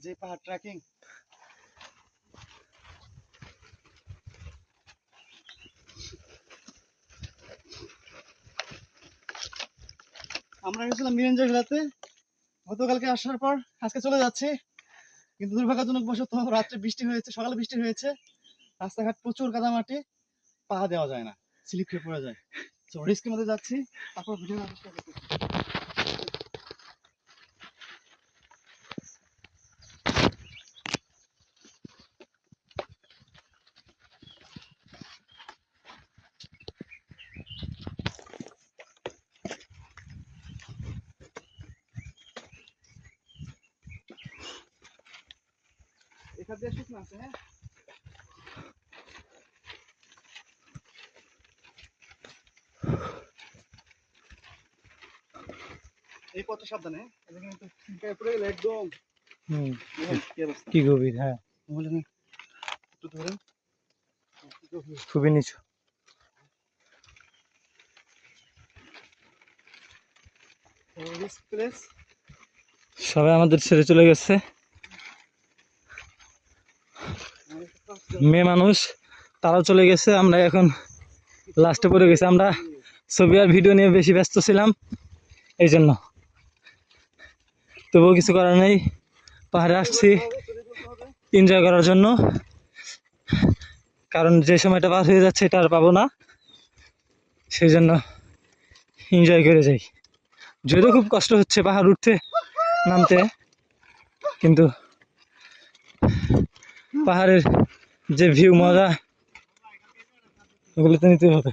যে পাহাড় ট্রেকিং আমরা গেছিলাম মিরেঞ্জা ঘোরাতে গতকালকে আসার পর আজকে চলে যাচ্ছি, কিন্তু দুর্ভাগ্যজনক বশত রাত্রে বৃষ্টি হয়েছে, সকালে বৃষ্টি হয়েছে, রাস্তাঘাট প্রচুর কাদামাটি, পা দেওয়া যায় না, স্লিপ খেয়ে পড়ে যায়। তো রিস্কের মধ্যে যাচ্ছি, তারপর ভিডিও চেষ্টা করতেছি। এখান দিয়ে শুকনো আছে, হ্যাঁ এই পথে সাবধানে, কিন্তু একদম কি গভীর, হ্যাঁ খুবই নিচু। সবাই আমাদের ছেড়ে চলে গেছে, মেয়ে মানুষ তারাও চলে গেছে, আমরা এখন লাস্টে পড়ে গেছি। আমরা ছবি আর ভিডিও নিয়ে বেশি ব্যস্ত ছিলাম, এই জন্য। তবুও কিছু করার নেই, পাহাড়ে আসছি এনজয় করার জন্য, কারণ যে সময়টা পার হয়ে যাচ্ছে এটা আর পাবো না, সেই জন্য এনজয় করে যাই। যদিও খুব কষ্ট হচ্ছে পাহাড় উঠতে নামতে, কিন্তু পাহাড়ের যে ভিউ, মজা, ওগুলো তো নিতে হবে।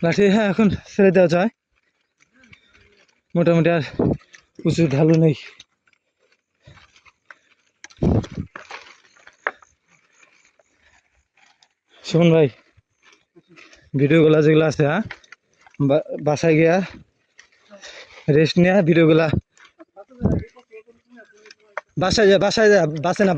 লাঠি হ্যাঁ এখন ছেড়ে দেওয়া যায়, মোটামুটি আর উঁচু ঢালু নেই। সুমন ভাই, ভিডিওগুলা যেগুলো আছে, হ্যাঁ বাসায় গিয়া রেস্ট নেওয়া, ভিডিওগুলা বাসায় যা বাসে না